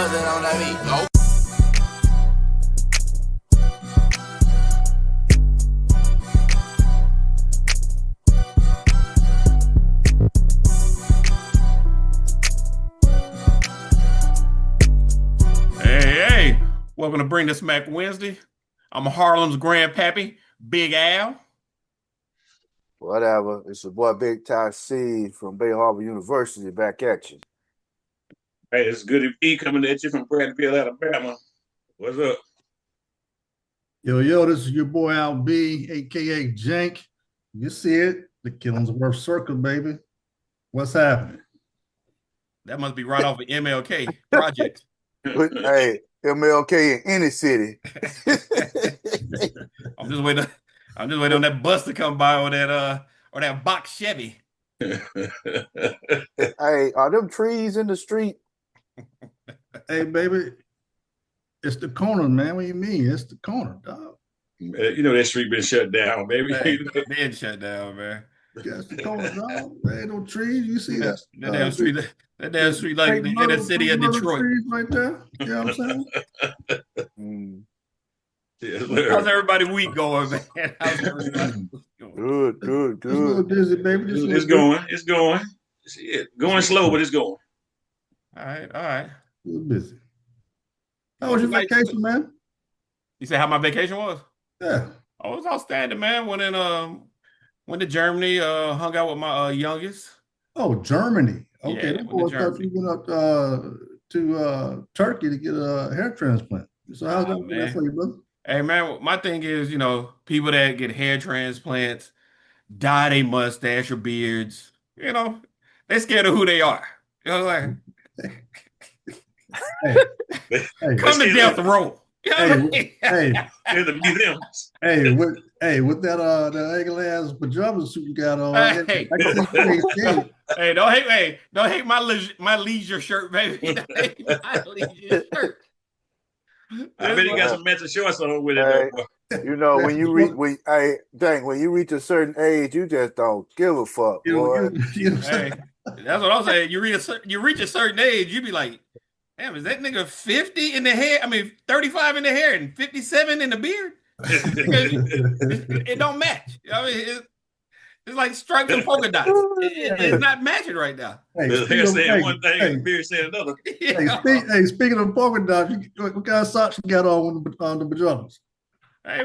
put that on that beat. Oh. Hey, welcome to Bring the Smack Wednesday. I'm Harlem's grandpappy, Big Al. Whatever. It's your boy Big Ty C from Bay Harbor University back at you. Hey, it's Goody B coming at you from Prattville, Alabama. What's up? Yo, this is your boy Al B, aka Jank. You see it, the Killingsworth Circle, baby. What's happening? That must be right off of MLK Project. Hey, MLK in any city. I'm just waiting on that bus to come by or that box Chevy. Hey, are them trees in the street? Hey, baby, it's the corner, man. What do you mean? It's the corner, dog. You know that street been shut down, baby. Hey, been shut down, man. Yeah, it's the corner, dog. There ain't no trees. You see that? That damn street like the inner city of Detroit. Trees right there. You know what I'm saying? How's everybody week going, man? How's everybody going? Good. Just a little busy, baby. It's going. Shit, going slow, but it's going. All right. A little busy. How was your vacation, man? You say how my vacation was? Yeah. Oh, it was outstanding, man. Went to Germany, hung out with my youngest. Oh, Germany. Okay. Yeah, I thought you went up to Turkey to get a hair transplant. So how's that for you, brother? Hey, man, my thing is, people that get hair transplants, dye their mustache or beards, they're scared of who they are. Like, come to death row. Hey, with that angle ass pajama suit you got on. Hey, don't hate my leisure shirt, baby. Don't hate my leisure shirt. I bet you got some matching shorts on with it. When you reach a certain age, you just don't give a fuck, boy. Hey, that's what I'm saying. You reach a certain age, you be like, damn, is that nigga 50 in the hair? I mean, 35 in the hair and 57 in the beard? It don't match. I mean, it's like stripes and polka dots. It's not matching right now. The hair saying one thing and the beard saying another. Speaking of polka dots, what kind of socks you got on the pajamas? Hey,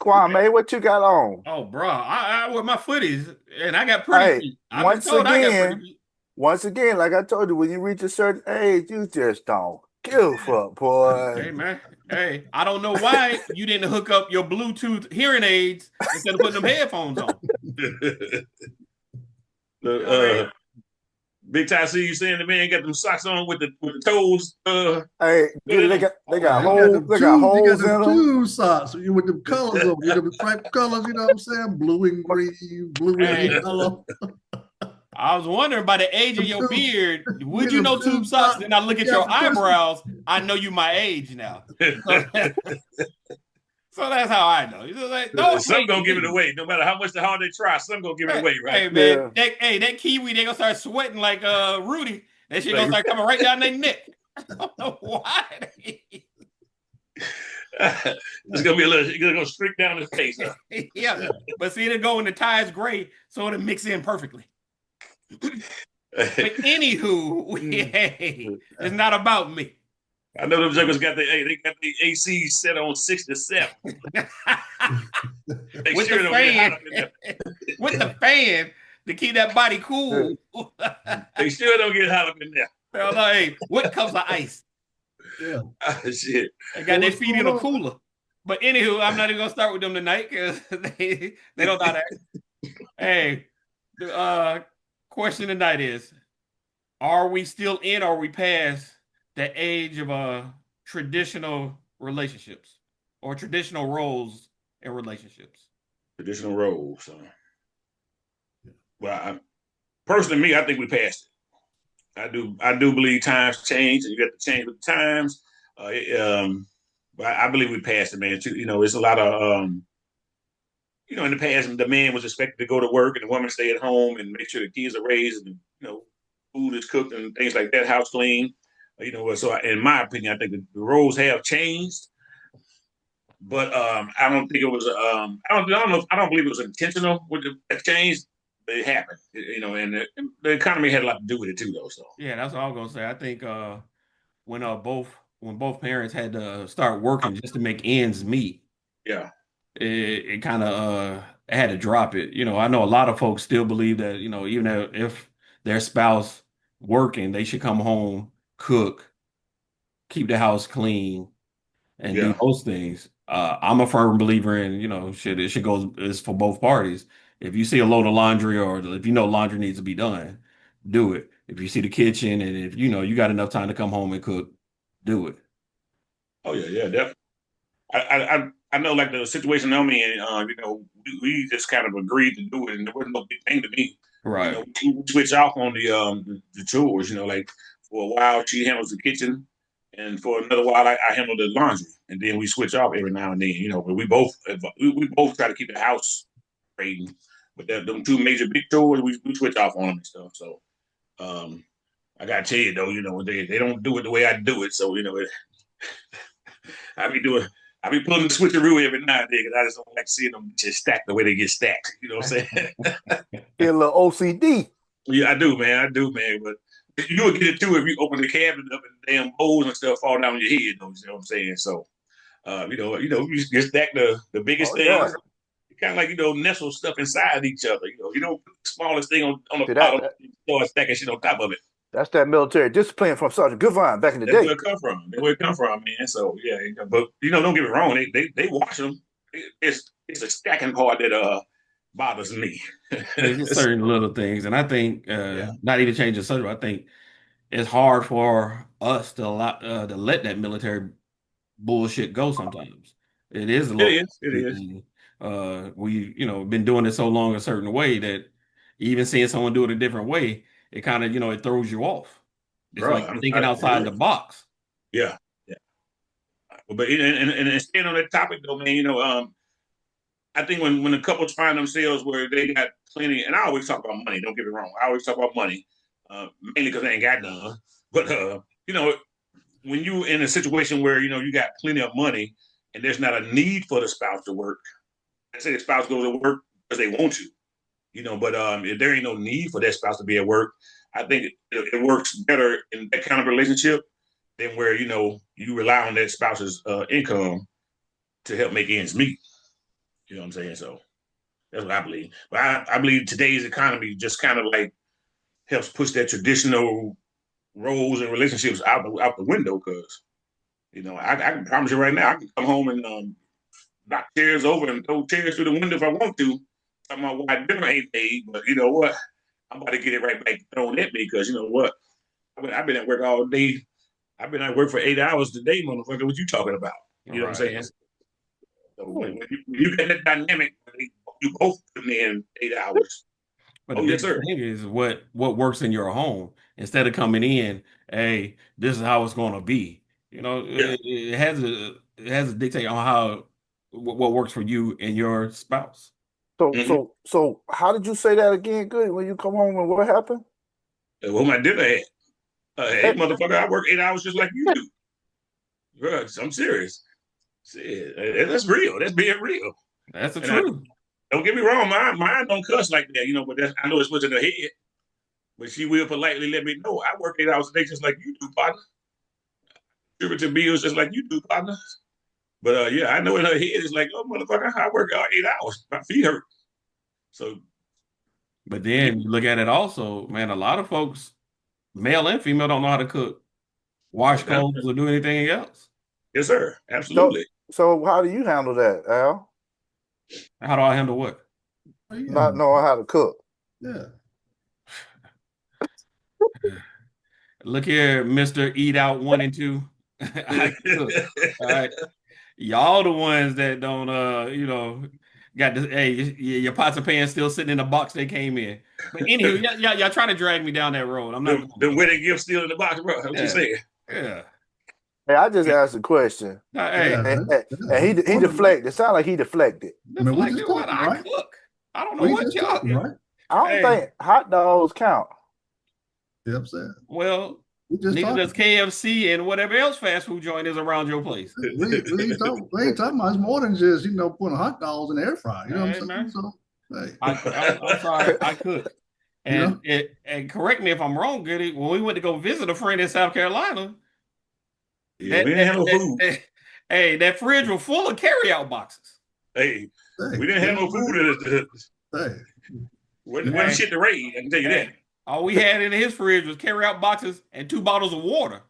Kwame, what you got on? Oh, bro, I wear my footies, and I got pretty feet. Once again, like I told you, when you reach a certain age, you just don't give a fuck, boy. Hey, man. Hey, I don't know why you didn't hook up your Bluetooth hearing aids instead of putting them headphones on. Big Ty, see you saying the man got them socks on with the toes. Hey, dude, they got holes. They got holes in them. Two socks with them colors on. Them striped colors. You know what I'm saying? Blue and green, blue and yellow. I was wondering by the age of your beard, would you know tube socks? Then I look at your eyebrows. I know you my age now. So that's how I know. Like, some gonna give it away, no matter how much the hard they try. Some gonna give it away, right? Hey man, that Kiwi, they gonna start sweating like Rudy. That shit gonna start coming right down their neck. I don't know why. It's gonna be it's gonna streak down his face. Huh? Yeah, but see, it'll go in the ties gray, so it'll mix in perfectly. But anywho, it's not about me. I know them jokers got the AC set on 6 to 7. With the fan to keep that body cool. They sure don't get hot up in there. Hell no, hey, what cups of ice? Yeah. Shit. They got their feet in a cooler. But anywho, I'm not even gonna start with them tonight because they don't know that. Hey, the question tonight is: are we still in or are we past the age of traditional relationships or traditional roles in relationships? Traditional roles. Well, personally, me, I think we passed it. I do believe times change, and you got to change with the times. But I believe we passed it, man. It's a lot of in the past, the man was expected to go to work and the woman stay at home and make sure the kids are raised and food is cooked and things like that, house clean. You know what? So in my opinion, I think the roles have changed, but I don't think it was. I don't know. I don't believe it was intentional with the change, but it happened. You know, and the economy had a lot to do with it too, though. So Yeah, that's what I was gonna say. I think when both parents had to start working just to make ends meet, yeah, it kind of had to drop it. You know, I know a lot of folks still believe that, you know, even if their spouse working, they should come home, cook, keep the house clean, and do yeah. those things. I'm a firm believer in, you know, shit, it should go is for both parties. If you see a load of laundry or if you know laundry needs to be done, do it. If you see the kitchen and if you know you got enough time to come home and cook, do it. Oh yeah, yeah, definitely. I know like the situation I'm in, you know, we just kind of agreed to do it, and there wasn't no big thing to me. You Right. know, we switch off on the chores. You know, like for a while she handles the kitchen, and for another while I handle the laundry, and then we switch off every now and then. You know, but we both try to keep the house rating. But them two major big chores, we switch off on them and stuff. So um, I gotta tell you though, you know, they don't do it the way I do it. So you know, I be doing, I be pulling the switcheroo every now and then because I just don't like seeing them just stacked the way they get stacked. You know what I'm saying? Get a little OCD. Yeah, I do, man. I do, man. But you would get it too if you open the cabinet up and the damn bowls and stuff fall down your head. Though, you know what I'm saying? So, you just stack the biggest Oh yeah. things. Kind of like nestle stuff inside each other. You don't put the smallest thing on the See bottom, that start stacking shit on top of it. that's that military discipline from Sergeant Goodvine back in the That's where day. it come from. That's where it come from, man. So yeah, but don't get me wrong. They wash them. It's a stacking part that bothers me. There's just certain little things, and I think Yeah, not even change the subject. I think it's hard for us to let that military bullshit go sometimes. It is a it little is. It is, and we been doing it so long a certain way that even seeing someone do it a different way, it kind of it throws you off. It's bro. like thinking It outside the is. box. Yeah, yeah. But and staying on that topic though, man. I think when the couples find themselves where they got plenty, and I always talk about money. Don't get me wrong. I always talk about money, mainly because I ain't got none. But you know, when you in a situation where you got plenty of money and there's not a need for the spouse to work, let's say the spouse goes to work because they want to, but if there ain't no need for that spouse to be at work, I think it works better in that kind of relationship than where you rely on that spouse's income to help make ends meet. You know what I'm saying? So that's what I believe. But I believe today's economy just kind of like helps push that traditional roles and relationships out the window because I can promise you right now, I can come home and knock chairs over and throw chairs through the window if I want to. Talking about why dinner ain't made, but you know what? I'm about to get it right back thrown at me because you know what? I've been at work all day. I've been at work for 8 hours today, motherfucker. What you talking about? You know what I'm Right. saying? So Hmm. when you get that dynamic, you both put in 8 hours. But the Oh yes, biggest sir. thing is what works in your home instead of coming in, hey, this is how it's going to be. Yeah. It has a dictate on how what works for you and your spouse. So Mm-hmm. so so how did you say that again? Good. When you come home and what happened? What my dinner at? Hey, motherfucker, I work 8 hours just like you do. Bro, I'm serious. Shit, that's real. That's being real. That's the And I truth. don't get me wrong, mine don't cuss like that, but I know it's what's in her head. But she will politely let me know I work 8 hours a day just like you do, partner. Distributing bills just like you do, partner. But yeah, I know in her head it's like, oh motherfucker, I work out 8 hours. My feet hurt. So But when then you look at it also, man, a lot of folks, male and female, don't know how to cook, wash that's, clothes, or do anything else. yes, sir, So absolutely. so how do you handle that, Al? How do I handle what? Oh, yeah. Not knowing how to cook. Yeah. Look here, Mr. Eat Out 1 and 2. I can cook. All right. Y'all the ones that don't got this hey, your pots and pans still sitting in the box they came in. But anywho, y'all trying to drag me down that road. I'm not The going to. wedding gift still in the box, bro. What you Yeah. saying? Yeah. Hey, I just asked a question. Hey, Yeah. And he Wondering. deflected. It sounded like he deflected. I mean, we deflected just what? talking, I right? cook. I don't know We what just y'all. talking, right? I don't Hey, think hot dogs count. You know what I'm saying? well, We just Neither talking. does KFC and whatever else fast food joint is around your place. We ain't talking about it's more than just putting hot dogs in the air fryer. You know what Hey, I'm saying? man. So hey, I'm sorry, I cook. you know, And correct me if I'm wrong, Goody. When we went to go visit a friend in South Carolina, Yeah, we didn't have no food. hey, that fridge was full of carryout boxes. Hey, hey, we didn't have no food in it. hey, Wasn't shit to raid, I can tell you that. All we had in his fridge was carryout boxes and 2 bottles of water.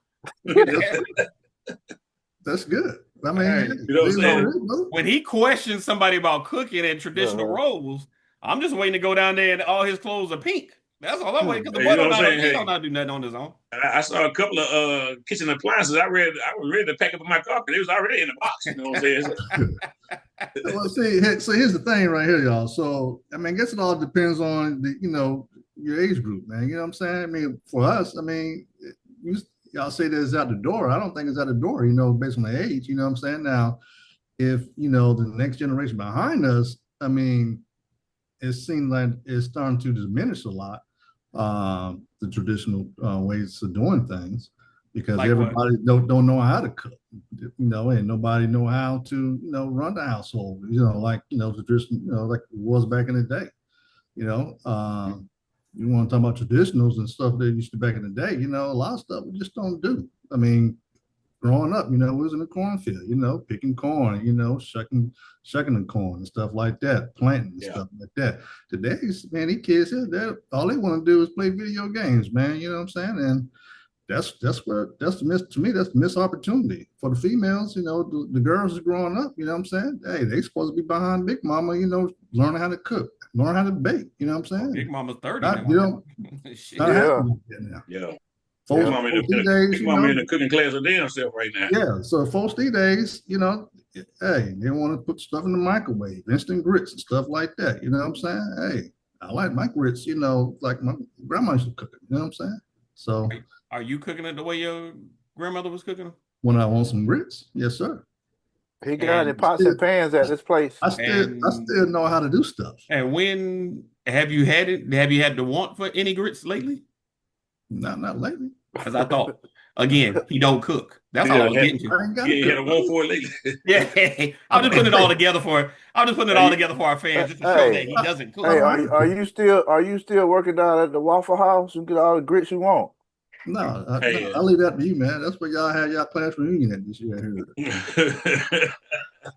that's good. I mean, Hey, you know what I'm saying? When he questions somebody about cooking and traditional roles, I'm just waiting to go down there and all his clothes are pink. That's all I'm waiting because the boy don't know how to do nothing on his own. I saw a couple of kitchen appliances. I was ready to pack up my car because it was already in the box. You know what I'm saying? Well, so here's the thing right here, y'all. So I mean, I guess it all depends on your age group, man. You know what I'm saying? I mean, for us, I mean, y'all say that it's out the door. I don't think it's out the door. Based on the age. You know what I'm saying? Now, if the next generation behind us, I mean, it seems like it's starting to diminish a lot, the traditional ways of doing things, because Like everybody don't know how to cook, and nobody know how to run the household, like traditional, like it was back in the day. You want to talk about traditionals and stuff that used to back in the day, a lot of stuff we just don't do. I mean, growing up, we was in the cornfield, picking corn, shucking the corn and stuff like that, planting and stuff like that. Today's, man, these kids here, all they want to do is play video games, man. You know what I'm saying? And that's the missed opportunity for the females. The girls is growing up. You know what I'm saying? Hey, they supposed to be behind Big Mama. Learning how to cook, learn how to bake. You know what I'm saying? Big Mama's 30 not, now. Yeah. Big Mama in the cooking class of damn self right now. Yeah, so 4 days, hey, they want to put stuff in the microwave, instant grits and stuff like that. You know what I'm saying? Hey, I like my grits, like my grandma used to cook it. You know what I'm saying? So, are you cooking it the way your grandmother was cooking them? When I want some grits, yes, sir. He got in pots and pans at this place. I still know how to do stuff. And when have you had it? Have you had the want for any grits lately? Not lately. Because I thought, again, he don't cook. That's all I was getting to. You had a want for it lately. Yeah, I'm just putting it all together for. I'm just putting it all together for our fans, just to show that he doesn't cook. Hey, are you still working down at the Waffle House and get all the grits you want? No, I leave that to you, man. That's what y'all had y'all class reunion at this year.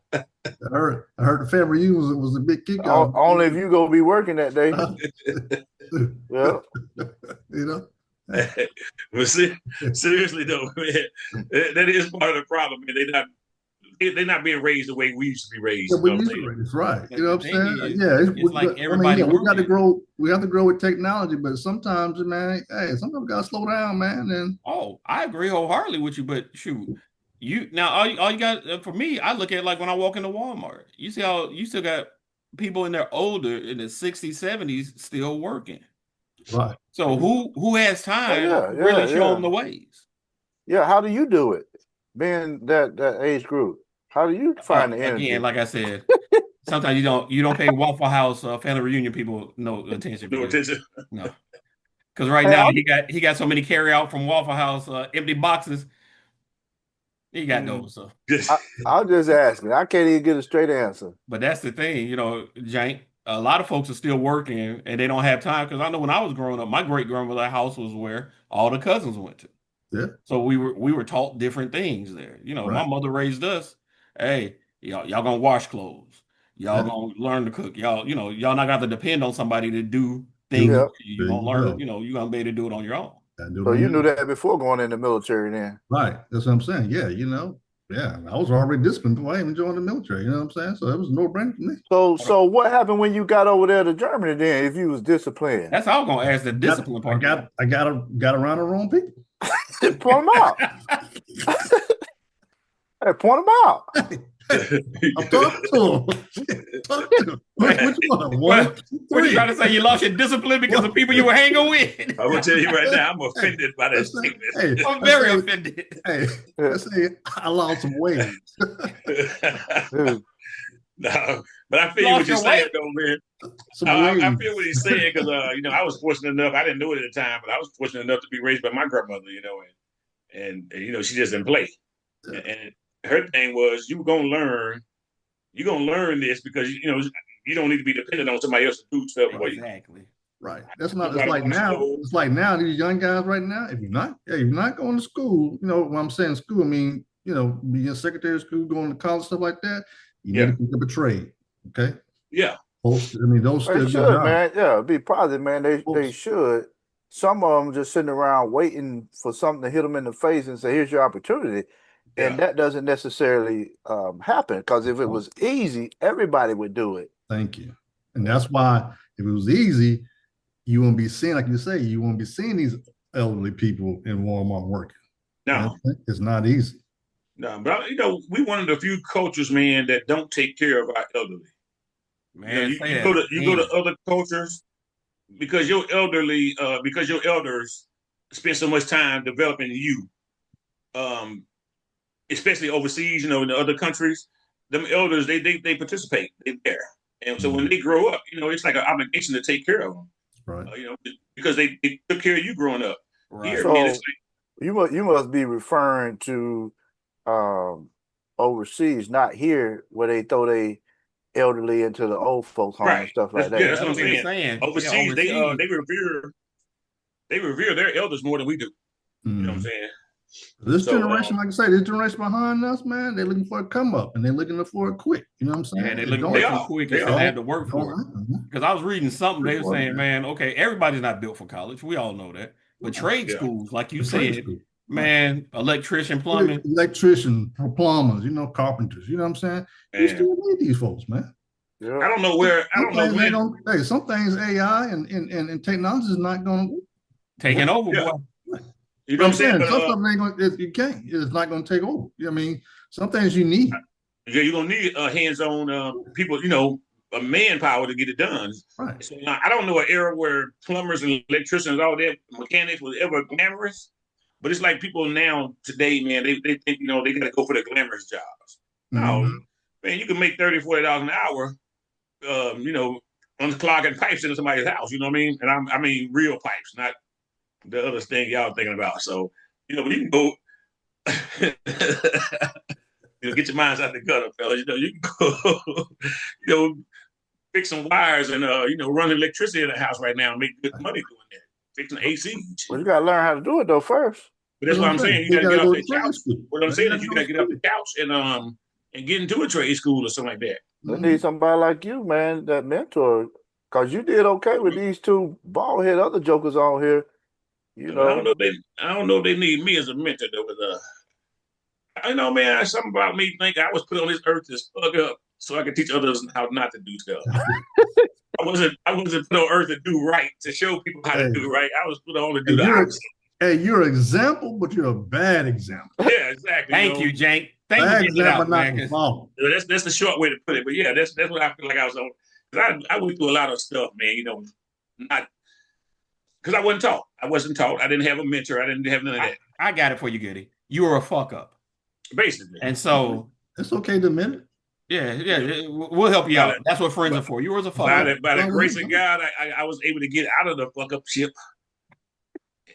I heard the family reunion was a big kickoff. Only if you gonna be working that day. Yeah. But seriously though, man, that is part of the problem, man. They're not being raised the way we used to be raised. Yeah, we used to be raised, right? You know what I'm saying? It's like everybody. We got to grow. We have to grow with technology, but sometimes, man, sometimes we gotta slow down, man. And I agree wholeheartedly with you, but shoot, all you got for me, I look at it like when I walk into Walmart. You see how you still got people in their older in the 60s, 70s still working. Right. So who has time to really show them the ways? Yeah. How do you do it? Being that age group, how do you find the energy? Again, like I said, sometimes you don't pay Waffle House family reunion people no attention. No attention. No, because right now he got so many carry out from Waffle House empty boxes. He got those. So I'll just ask me. I can't even get a straight answer. But that's the thing, Jank. A lot of folks are still working and they don't have time. Because I know when I was growing up, my great grandmother's house was where all the cousins went to. Yeah. So we were taught different things there. My mother raised us. Hey, y'all gonna wash clothes. Y'all gonna learn to cook. Y'all not gonna have to depend on somebody to do things. Yep. You gonna learn. You're gonna be able to do it on your own. So you knew that before going in the military, then? Right. That's what I'm saying. Yeah. Yeah, I was already disciplined before I even joined the military. You know what I'm saying? So it was no brainer for me. So what happened when you got over there to Germany? Then, if you was disciplined, that's how I'm gonna ask the discipline part. I got around the wrong people. Point them out. Hey, point them out. I'm talking to him. Which one? What you trying to say? You lost your discipline because of people you were hanging with? I'm gonna tell you right now, I'm offended by that statement. Hey, I'm very offended. Hey, I say I lost some weight. No, but I feel You you what lost you're your saying, weight? though, man. Some I wings. feel what he's saying because I was fortunate enough. I didn't know it at the time, but I was fortunate enough to be raised by my grandmother, and she just didn't play. Yeah, And her thing was, you're gonna learn this because you don't need to be dependent on somebody else to do stuff for you. Exactly. right. That's You not. gotta wash clothes. It's like now. These young guys right now. If you're not going to school, when I'm saying school, I mean, being secretary of school, going to college, stuff like that. You need Yeah, to pick up a trade. Okay, yeah, folks. I mean, those They still good should, jobs. man. Yeah, be positive, man. They Folks, should. Some of them just sitting around waiting for something to hit them in the face and say, "Here's your opportunity," and yeah. that doesn't necessarily happen. Because if it was easy, everybody would do it. thank you. And that's why if it was easy, you won't be seeing, like you say, you won't be seeing these elderly people in Walmart working. And No, it's not easy. no, but we one of the few cultures, man, that don't take care of our elderly. Man, say You that go to again. other cultures because your elders spend so much time developing you, um, especially overseas, in the other countries. Them elders, they participate, they're there, and so when Mhm. they grow up, it's like an obligation to take care of them, Right. because they took care of you growing up. Here, Right. man, it's So you must be referring to um, overseas, not here, where they throw they elderly into the old folks home and right. stuff like That's Yeah, that. that's that's what I'm what we were saying. saying. Yeah, Overseas, overseas. they revere their elders more than we do. You know what I'm Mhm. saying? This So generation, like I say, this generation behind us, man, they're looking for a come up and they're looking for it quick. You know what I'm Yeah, saying? they're looking for they it too are, quick they instead of are. have to work Don't for it. like Because I was reading something, they were saying, it. man, okay, everybody's not built for college. We all know that. But trade Yeah, schools, like you The trade said, school. Right. man, electrician, plumbing, Electrician, plumbers, carpenters, you know what I'm saying? You man. still need these folks, man. Yeah. I don't know when. Some things AI and technology is not gonna taking over, Yeah, boy. you know But what I'm I'm saying. saying But some stuff ain't gonna you can't. It's not gonna take over. I mean, some things you need. yeah, you're gonna need hands-on people, manpower to get it done. Right. So now, I don't know an era where plumbers and electricians, all that mechanics was ever glamorous, but it's like people now today, man, they think they gotta go for the glamorous jobs. No, Mm-hmm. man, you can make $30, $40 an hour, unclogging pipes into somebody's house. You know what I mean? And I mean real pipes, not the other thing y'all thinking about. So you can go. Get your minds out the gutter, fellas. You can go, fix some wires and run electricity in the house right now and make good money doing that. Fixing AC and Well, shit. you gotta learn how to do it though first. But That's that's what what I'm I'm saying. saying. You They got to gotta get off go to that trade couch. school. What I'm They saying gotta is you go got to to get off school. the couch and get into a trade school or something like that. They Mm-hmm. need somebody like you, man, that mentor. Cause you did okay with these two bald head other jokers on here. You I mean, know, I don't know if they need me as a mentor though. But I know, man, something about me think I was put on this earth to fuck up so I can teach others how not to do stuff. I wasn't put on earth to do right, to show people how to Hey, do right. I was put on to hey, do the opposite. you're an example, but you're a bad example. Yeah, exactly. Thank you, Jake. Thank you for Bad getting it example, out, not man. to follow. That's the short way to put it. But yeah, that's what I feel like I was on. Cause I went through a lot of stuff, man. Not because I wasn't taught. I wasn't taught. I didn't have a mentor. I didn't have none of I, that. I got it for you, Goody. You were a fuck up. Basically, And so, It's okay to admit it. yeah, we'll help you by the, out. That's what friends are by, for. You were a fuck by up. the by the grace of God, I was able to get out of the fuck up ship.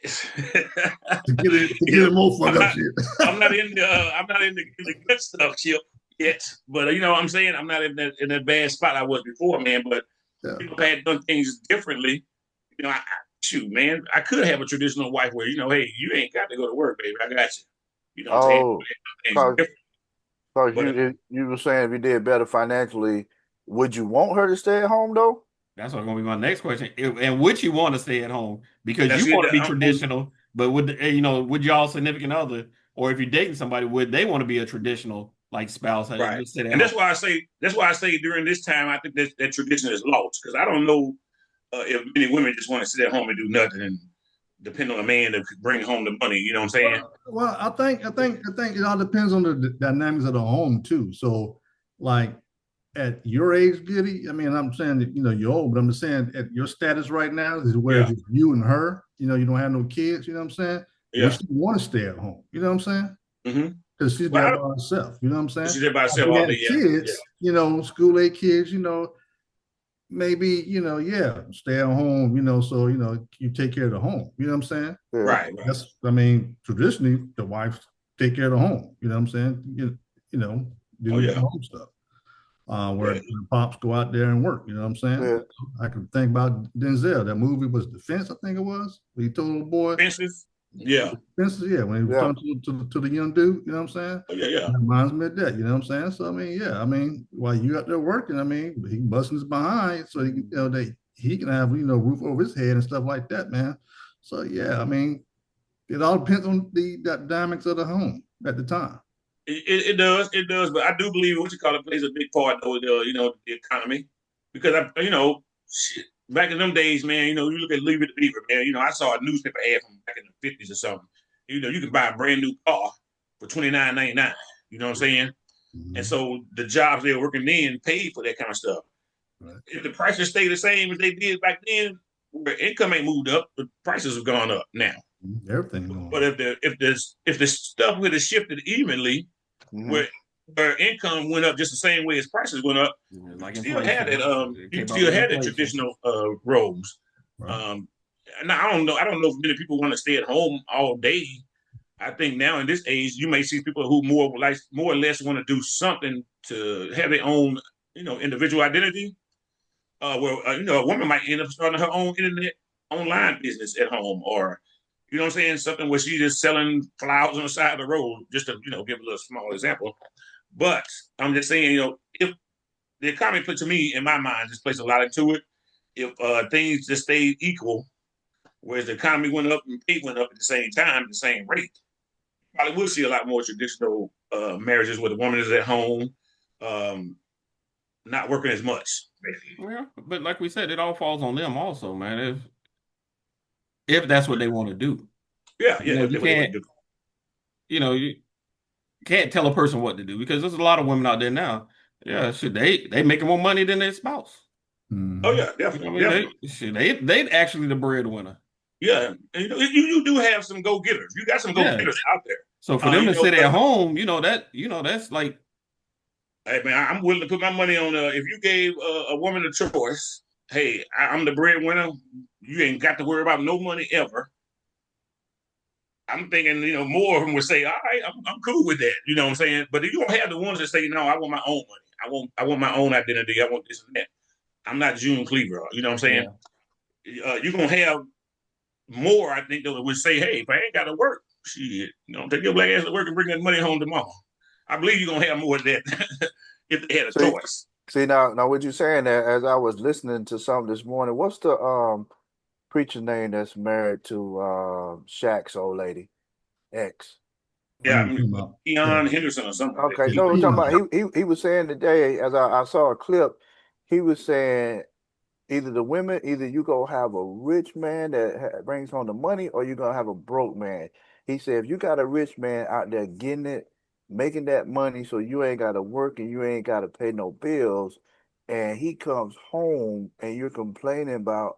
To get it more fuck up shit. I'm not in the good stuff ship yet, but what I'm saying, I'm not in that bad spot I was before, man. But Yeah. people had done things differently. Shoot, man, I could have a traditional wife where hey, you ain't got to go to work, baby. I got you. You know what I'm saying? oh, Things cause different. cause But you were saying if you did better financially, would you want her to stay at home though? That's what's going to be my next question. And would you want to stay at home because that's you it. want to be traditional, but would y'all significant other, or if you're dating somebody, would they want to be a traditional like spouse and Right. just sit at And home? that's why I say during this time I think that tradition is lost because I don't know if many women just want to sit at home and do nothing and depend on a man to bring home the money. You know what I'm saying? Well, I think it all depends on the dynamics of the home too. So, like at your age, Giddy, I mean, I'm saying that you're old, but I'm just saying at your status right now is where Yeah. it's just you and her. You don't have no kids. You know what I'm saying? Yeah. Would you want to stay at home? You know what I'm saying? Mm-hmm. because she's there by herself. You know what I'm saying? She's there by If herself you all had day. Yeah, yeah, kids, school age kids, maybe, yeah, stay at home, so, you take care of the home. You know what I'm saying? Yeah. right. Traditionally, the wife take care of the home. You know what I'm saying? Oh do yeah, home stuff. Where yeah. the pops go out there and work. You know what I'm saying? Yeah. I can think about Denzel. That movie was Defense, I think it was. Where he told the boy, Fences. Yeah. Defense, yeah, when he was Yeah. talking to the young dude. You know what I'm saying? Oh yeah, yeah. That reminds me of that. You know what I'm saying? So while you out there working, he busting his behind so he can have roof over his head and stuff like that, man. So yeah, it all depends on the dynamics of the home at the time. It does. But I do believe what you call it plays a big part, though. The economy, because shit, back in them days, man. You look at Leave It to Beaver, man. I saw a newspaper ad from back in the '50s or something. You can buy a brand new car for $29.99. You know what I'm saying? And Mhm. so the jobs they were working in paid for that kind of stuff. Right. If the prices stay the same as they did back then, where income ain't moved up, the prices have gone up now. Everything going But on. if the stuff would have shifted evenly, Mm-hmm. where income went up just the same way as prices went up, Like you still had inflation. that It you came out still with had that inflation. traditional roles. Right. Um, now I don't know if many people want to stay at home all day. I think now in this age, you may see people who more or less want to do something to have their own, individual identity. Where a woman might end up starting her own internet online business at home, or what I'm saying, something where she's just selling flowers on the side of the road, just to give a little small example. But I'm just saying, if the economy, to me, in my mind, just plays a lot into it. If things just stayed equal, whereas the economy went up and pay went up at the same time, at the same rate, probably will see a lot more traditional marriages where the woman is at home, um, not working as much, basically. Yeah, but like we said, it all falls on them also, man. If that's what they want to do, Yeah, yeah, if you that's what they want can't, to do. you can't tell a person what to do because there's a lot of women out there now. Yeah, should they making more money than their spouse? Oh Mhm. yeah, You know definitely, what I mean? definitely. They actually the breadwinner. Yeah, and you do have some go getters. You got some go Yeah. getters out there. So for them to sit at But home, that's like, hey man, I'm willing to put my money on. If you gave a woman a choice, hey, I'm the breadwinner. You ain't got to worry about no money ever. I'm thinking, more of them would say, all right, I'm cool with that. You know what I'm saying? But if you don't have the ones that say, no, I want my own money. I want my own identity. I want this and that. I'm not June Cleaver. You know what I'm saying? yeah. You're gonna have more, I think, that would say, hey, if I ain't got to work, shit, take your black ass to work and bring that money home tomorrow. I believe you're gonna have more of that if they had a See, choice. now what you saying there, as I was listening to something this morning, what's the preacher name that's married to Shaq's old lady, ex? I Yeah, know I what mean, you're talking about. Yeah. Keon Henderson or something like that. Okay, no, I'm talking Peon. about he was saying today, as I saw a clip, he was saying either the women, either you gonna have a rich man that brings home the money, or you're gonna have a broke man. He said if you got a rich man out there getting it, making that money, so you ain't gotta work and you ain't gotta pay no bills, and he comes home and you're complaining about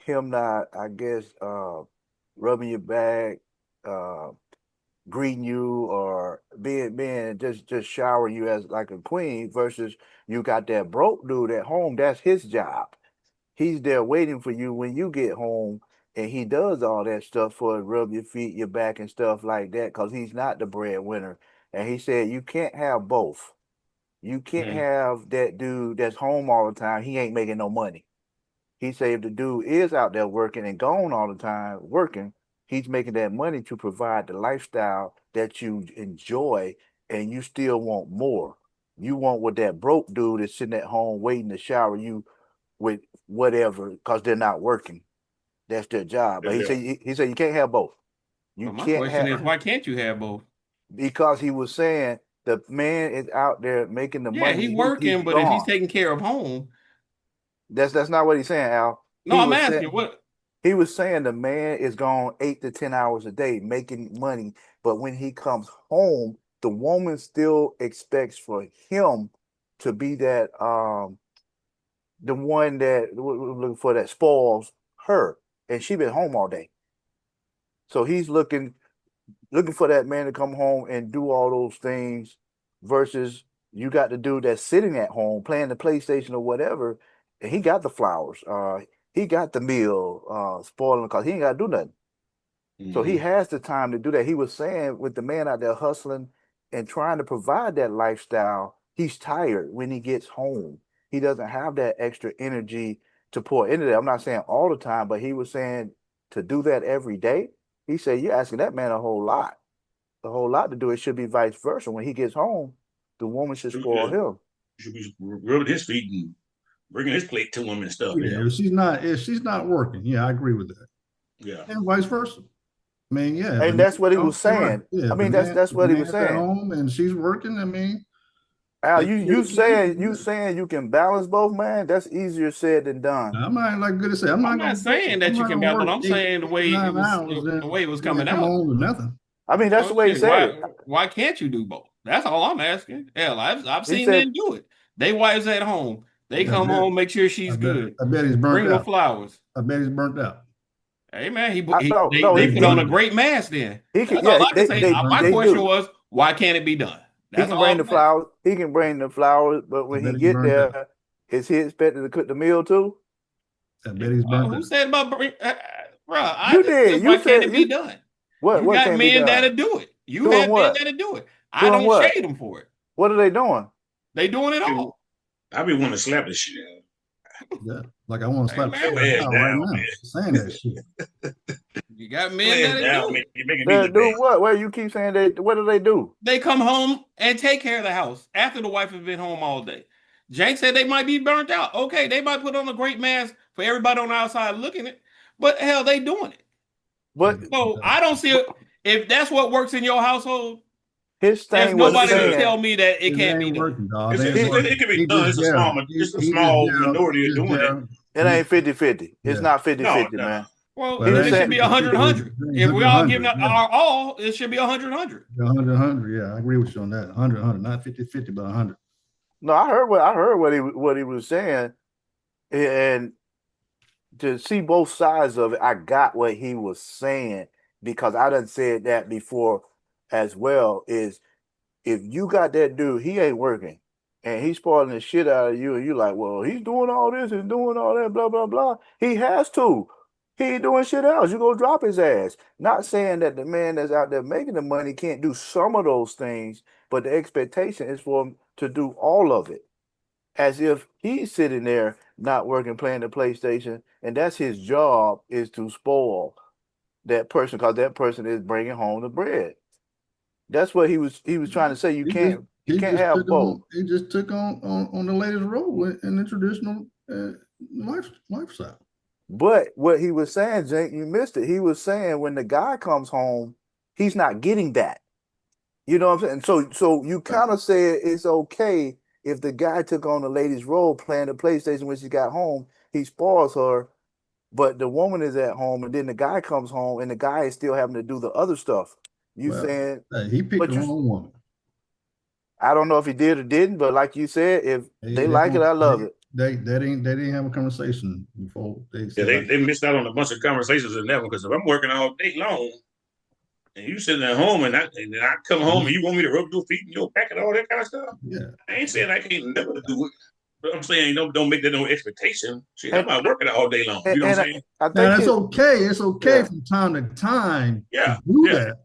him not, I guess, rubbing your back, uh, greeting you, or being just showering you as like a queen, versus you got that broke dude at home. That's his job. He's there waiting for you when you get home, and he does all that stuff for rub your feet, your back, and stuff like that, because he's not the breadwinner. And he said you can't have both. You can't Mm. have that dude that's home all the time. He ain't making no money. He said if the dude is out there working and gone all the time working, he's making that money to provide the lifestyle that you enjoy, and you still want more. You want what that broke dude is sitting at home waiting to shower you with whatever because they're not working. That's their job. But he Yeah, said he said you can't have both. You But my can't question have is, why can't you have both? because he was saying the man is out there making the Yeah, he money. He's working, but if he's gone. taking care of home, That's not what he's saying, Al. no, He I'm was asking saying what. he was saying the man is gone 8 to 10 hours a day making money, but when he comes home, the woman still expects for him to be that the one that we're looking for that spoils her, and she been home all day. So he's looking looking for that man to come home and do all those things versus you got the dude that's sitting at home playing the PlayStation or whatever, and he got the flowers, he got the meal, spoiling because he ain't got to do nothing. So he Mm-hmm. has the time to do that. He was saying with the man out there hustling and trying to provide that lifestyle, he's tired when he gets home. He doesn't have that extra energy to pour into that. I'm not saying all the time, but he was saying to do that every day. He said, you're asking that man a whole lot to do. It should be vice versa. When he gets home, the woman should spoil him. Should be rubbing his feet and bringing his plate to him and stuff. Yeah, if she's not working, yeah, I agree with that. Yeah. And vice versa. I mean, yeah, if the And man, that's what he was right, saying. yeah, I if the mean, man, that's if the what he was man's at saying. home and she's working, I mean, Al, they you can do saying that. you can balance both, man. That's easier said than done. I'm not like good to say. I'm not saying I'm that you not can gonna balance. work I'm eight, saying eight, 9 hours the way it was and then coming come out. home with nothing. I mean, that's the way he Shit, said it. why can't you do both? That's all I'm asking. Hell, I've He seen said, men do it. They wives at home. They Yeah, come home, make sure she's good. I bet he's burnt Bring her out. flowers. I bet he's burnt out. Hey man, I no, no, they He's put on burnt a out. great mask. Then he can, that's all yeah, I can say. He's burnt My they out. question do. was, why can't it be done? He That's can all bring the I'm asking. flowers. He can bring the flowers, but I when he bet he's get burnt out. there, is he expected to cook the meal too? I bet he's burnt Who out. said about bring? Bro, I You just said, did. why You can't said it be you done? You what got can't be men done? that'll do it. You Doing have men what? that'll do it. I Doing don't what? shade them for it. What are they doing? They doing it all. I be wanting to slap the shit out of him. Yeah, like I want to Hey slap the shit man, Your out of ass Kyle right down, now man. saying that shit. you got Your men ass that'll down, do man. it. You're making me They look do bad. what? Well, you keep saying they. What do they do? They come home and take care of the house after the wife has been home all day. Jank said they might be burnt out. Okay, they might put on a great mask for everybody on the outside looking at it, but hell, they doing it. But So I don't see it. If that's what works in your household, his there's thing Well, was nobody to saying tell me that it It can't be ain't done. working, dog. It ain't it, working. it can be He done. just there. It's a He just small there. minority He of just doing it. there. it ain't 50-50. It's Yeah. not No, 50-50, no. man. Well, He Well, was that it ain't saying should be 100 50-50. 100. It If should we be all giving 100. it Yeah. our all, it should be 100 100. 100. Yeah, I agree with you on that. 100. Not 50-50, but 100. no, I heard what he was saying, and to see both sides of it, I got what he was saying because I done said that before as well. Is if you got that dude, he ain't working, and he's spoiling the shit out of you, and you like, well, he's doing all this and doing all that, blah blah blah. He has to. He ain't doing shit else. You go drop his ass. Not saying that the man that's out there making the money can't do some of those things, but the expectation is for him to do all of it as if he's sitting there not working, playing the PlayStation, and that's his job is to spoil that person because that person is bringing home the bread. That's what he was trying to say. You He can't just have took both. on on the latest role in the traditional lifestyle. But what he was saying, Jake, you missed it. He was saying when the guy comes home, he's not getting that. You know what I'm saying? So you kind of said it's okay if the guy took on the lady's role playing the PlayStation when she got home, he spoils her. But the woman is at home, and then the guy comes home, and the guy is still having to do the other stuff. You Well, saying, he picked the but you, wrong woman. I don't know if he did or didn't, but like you said, if they like it, I love it. They didn't have a conversation before they Yeah, said like, they missed out on a bunch of conversations in that one because if I'm working all day long and you sitting at home and I come home and you want me to rub your feet and your back and all that kind of stuff, yeah. I ain't saying I can't never do it. But I'm saying don't make that no expectation. Shit, I'm And not working all day long. You know what I'm saying? I Now think it's it, okay. It's okay yeah, from time to time to Yeah, do yeah. that,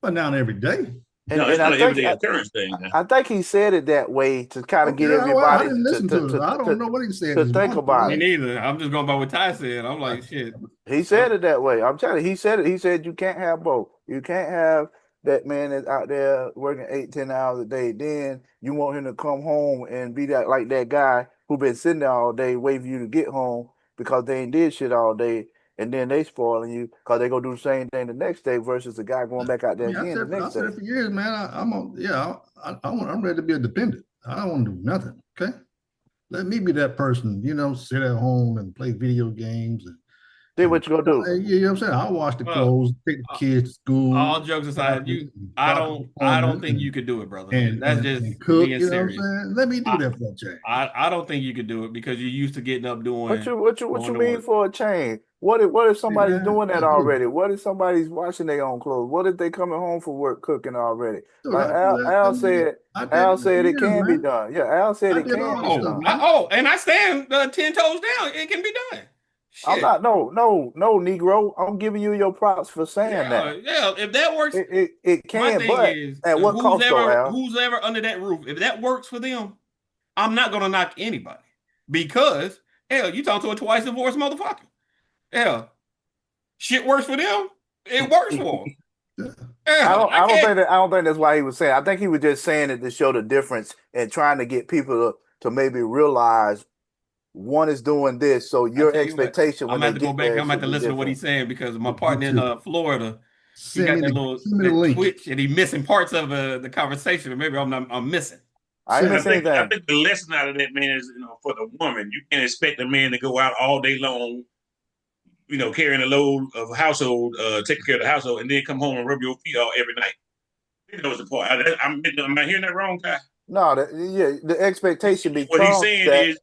but not every day. No, and it's not an everyday occurrence thing. Now. I think he said it that way to kind of Okay, get I everybody didn't listen to it. I don't know what he said to this think morning. about Me it. neither. I'm just going by what Ty said. I'm like, shit. He said it that way. I'm telling you, he said it. He said you can't have both. You can't have that man that's out there working 8, 10 hours a day. Then you want him to come home and be that like that guy who been sitting there all day waiting for you to get home because they ain't did shit all day, and then they spoiling you because they gonna do the same thing the next day versus the guy going back out I there mean, again the I next said day. it for years, man. I'm ready to be a dependent. I don't want to do nothing. Okay, let me be that person. Sit at home and play video games Then what you gonna do? you know what I'm saying. I'll wash the Well, clothes, take the kids to school, all jokes aside, doctor's I don't appointments, think you could do it, brother. And and that's and, just and cook. being You know what I'm serious. saying. Let me do I, that for a change. I don't think you could do it because you're used to getting up What doing you what you what going you to mean work. for a change? What if Hey, somebody's man, doing that just do already? What if somebody's washing their own clothes? What if they coming home from work cooking already? it. Dude, Like I do that. I mean, I did Al it for said it years, can be man. done. Yeah, Al said I it did can all the be stuff, done. man. And I stand 10 toes down. It can be done. I'm Shit. not no Negro. I'm giving you your props for saying Yeah, that. yeah. If that works, It my can, thing but is at what cost though, Al? who's ever under that roof, if that works for them, I'm not gonna knock anybody. Because hell, you talk to a twice divorced motherfucker. Hell, shit works for them. It works for them. Yeah. Hell, I can't. I don't think that's why he was saying. I think he was just saying it to show the difference and trying to get people to maybe realize one is doing this, so I your tell you what, expectation I'm when gonna have they to go get back. I'm there gonna have should to be listen to what different. he's saying because my Me partner in too. Florida, he Send got me that the little send me the that link. twitch and he missing parts of the conversation. And maybe I'm missing. I ain't Send miss I anything. think the lesson out of that, man, is for the woman, you can't expect a man to go out all day long, carrying a load of household, taking care of the household, and then come home and rub your feet all every night. That was the part. Am I hearing that wrong, guy? No, yeah, the expectation What he's becomes saying that, is,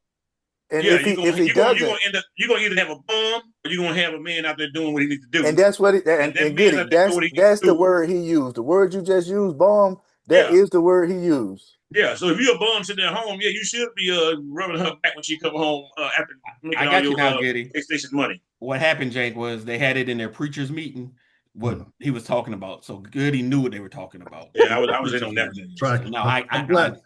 and yeah, if he you doesn't, gonna end up you're gonna either have a bum or you're gonna have a man out there doing what he needs to and do, that's what and that and man Goody, out there doing what he needs that's to the do. word he used. The word you just used, bomb. That Yeah, is the word he used. yeah. So if you're a bum sitting at home, yeah, you should be rubbing her back when she come home after I making all got you your now, Giddy. PlayStation money. What happened, Jake, was they had it in their preachers' meeting, what Hmm. he was talking about. So Goody knew what they were talking about Yeah, in their I was in preachers' on that meeting. one. So Track. no, I'm My glad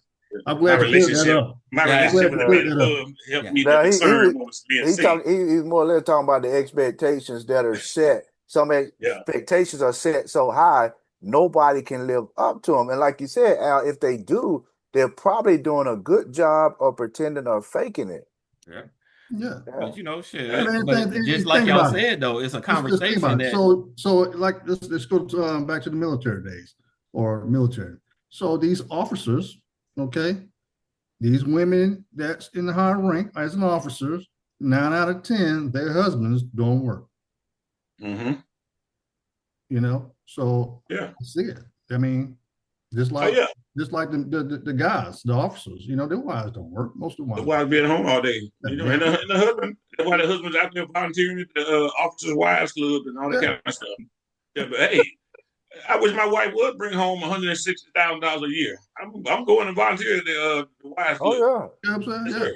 you cleared that relationship, up. my I'm yeah, relationship glad with you the cleared man that up. above helped yeah. me to Now discern what was being said. he's more or less talking about the expectations that are set. Some Yeah, expectations are set so high nobody can live up to them. And like you said, Al, if they do, they're probably doing a good job of pretending or faking it. Yeah. Yeah. Yeah. But Hey shit. man, But just like think y'all about it. said though, it's a Just think conversation about it. that So like let's go to, back to the military days or military. So these officers, okay, these women that's in the higher rank as an officers, 9 out of 10, their husbands don't work. mm-hmm. So Yeah. I see it. I mean, just Oh like yeah. the guys, the officers, their wives don't work. Most of the The wives. wives be at home all day, Yeah. and the husband. That's why the husband's out there volunteering at the officers' wives club and all that Yeah. kind of stuff. Yeah, but hey, I wish my wife would bring home $160,000 a year. I'm going to volunteer at the wives Oh club. yeah. You know what I'm saying? Yes, Yeah. sir.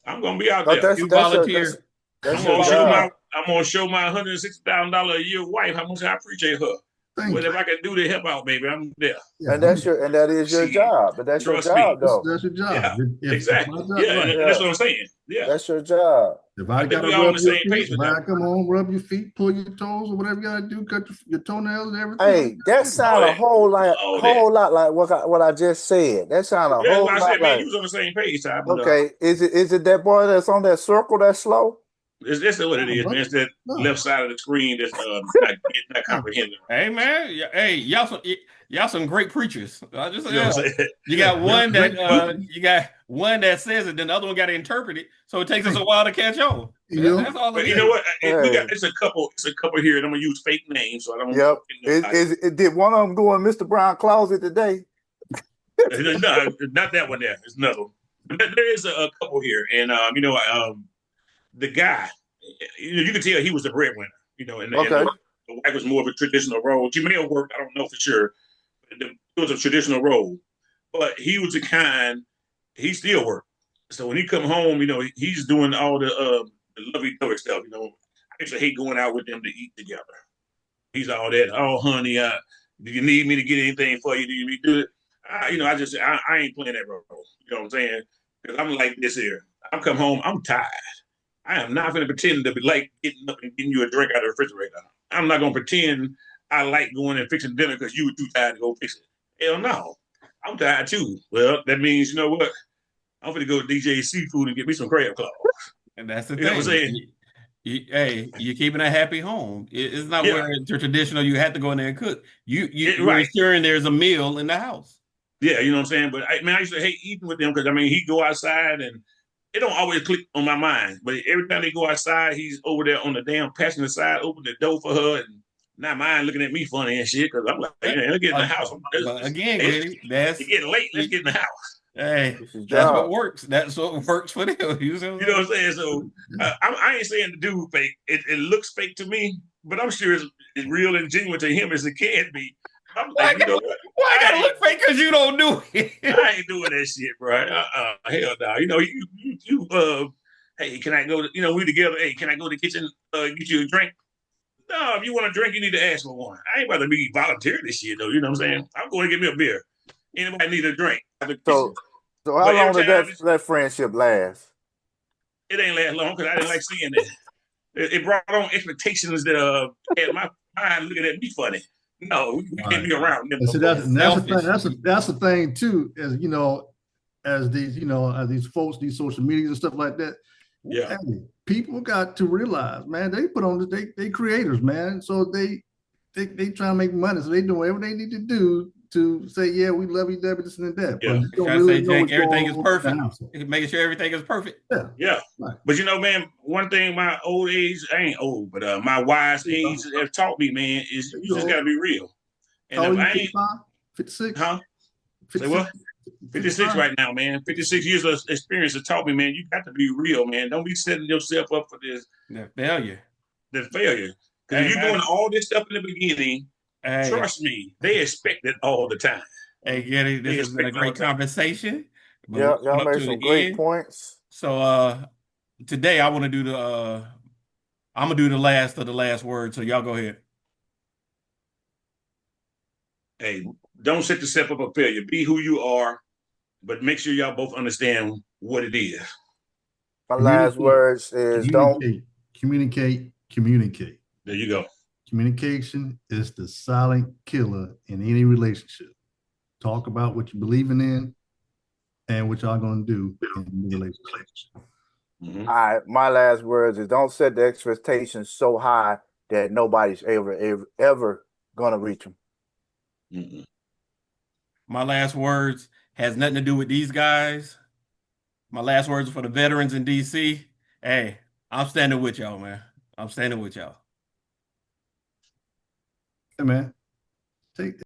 I'm gonna be out But there. you volunteer. that's I'm your gonna Well, show job. my $160,000 a year wife how much I appreciate her. Thank you. Whatever I can do to help out, baby, I'm there. Yeah. And that is your She job. But that's your trust me. job though. That's your job. Yeah, If I exactly. got Yeah, right, and that's Yeah. what I'm saying. Yeah, That's your job. if I I think gotta we all on rub the your same feet, page if with that I one. come home, rub your feet, pull your toes, or whatever you gotta do, cut your toenails and everything. Hey, that All sound that, all that. whole lot like what I just said. That sound a Yeah, that's whole why I lot said, man, you like, was on the same page, Ty. But okay, is it that boy that's on that circle that's slow? it's what it No, is, man. brother. It's that No. left side of the screen that's not No. comprehending. hey man, hey y'all some great preachers. I just You know what I'm saying? you got Great, one that great preaching. you got one that says it, then the other one got to interpret it. So it takes us a while to catch on. You That's know, all it But you know is. what? We got Hey, it's a couple here, and I'm gonna use fake names so I don't yep. offend nobody. Did one of them go in Mr. Brown closet today? No, not that one there. It's another one. But there is a couple here, and the guy, you can tell he was the breadwinner, and Okay. the wife was more of a traditional role. She may have worked, I don't know for sure. But it was a traditional role, but he was the kind. He still worked. So when he come home, he's doing all the lovey-dovey stuff. I used to hate going out with them to eat together. He's all that. Oh, honey, do you need me to get anything for you? Do you need to do it? I ain't playing that role. You know what I'm saying? Because I'm like this here. I come home, I'm tired. I am not going to pretend to be like getting up and getting you a drink out of the refrigerator. I'm not going to pretend I like going and fixing dinner because you were too tired to go fix it. Hell no. I'm tired too. Well, that means, you know what? I'm going to go to DJ Seafood and get me some crab claws. And that's the You know what I'm thing. saying? Hey, you're keeping a happy home. It's not Yeah. where it's traditional. You have to go in there and cook. You're Right. ensuring there's a meal in the house. Yeah, you know what I'm saying? But I used to hate eating with them because, he go outside and it don't always click on my mind. But every time they go outside, he's over there on the damn passenger side, open the door for her, and not mind looking at me funny and shit. Because I'm like, let's get in the house. But again, It's Giddy, that's getting late. Let's get in the house. Hey, It's his that's what job. works. That's what works for them. You know what You know I'm what I'm saying? So Yeah. I ain't saying the dude fake. It looks fake to me, but I'm sure it's real and genuine to him as it can be. I'm Why like, I you know gotta, what? why I gotta look fake because you don't do it? I ain't doing that shit, bro. Hell no. You know, hey, can I go to, we together, hey, can I go to the kitchen, get you a drink? No, if you want a drink, you need to ask for one. I ain't about to be volunteering this shit, though. You know what I'm saying? I'm going to get me a beer. Anybody need a drink at the kitchen? So, so how But every long did time, that friendship last? it ain't last long because I didn't like seeing that. It brought on expectations that had my mind looking at me funny. No, we All can't right. be around them And no see, more. It's that's the thing. selfish. That's the thing too. As you know, as these as these folks, these social medias and stuff like that. Yeah. Hey, people got to realize, man, they put on they creators, man. So they try to make money. So they do whatever they need to do to say, yeah, we love you, this and that. But Yeah. you don't Trying to really say, know Jake, what's going everything is on in the perfect. household. Making sure everything is perfect. Yeah. Yeah. Right. But man, one thing my old age, I ain't old, but my wise age have taught me, man, is you just So got to be real. And how if old are you? I ain't, 55? 56? huh? Say 56? what? 56 55? right now, man. 56 years of experience have taught me, man, you got to be real, man. Don't be setting yourself up for The failure. the failure. Because if Hey, you're doing man. all this stuff in the beginning, Hey, trust me, they expect it all the time. hey, Getty, this They has been a expect it all great the time. conversation, but we're Yeah, y'all coming up made to some the great end. points. So today I want to do I'm gonna do the last of the last word. So y'all go ahead. Hey, don't set yourself up a failure. Be who you are, but make sure y'all both understand what it is. My last Communicate, words is don't. communicate. There you go. Communication is the silent killer in any relationship. Talk about what you're believing in and what y'all gonna do in the relationship. Mm-hmm. All right, my last words is don't set the expectations so high that nobody's ever gonna reach them. Mm-hmm. My last words has nothing to do with these guys. My last words are for the veterans in DC. Hey, I'm standing with y'all, man. I'm standing with y'all. Hey man, take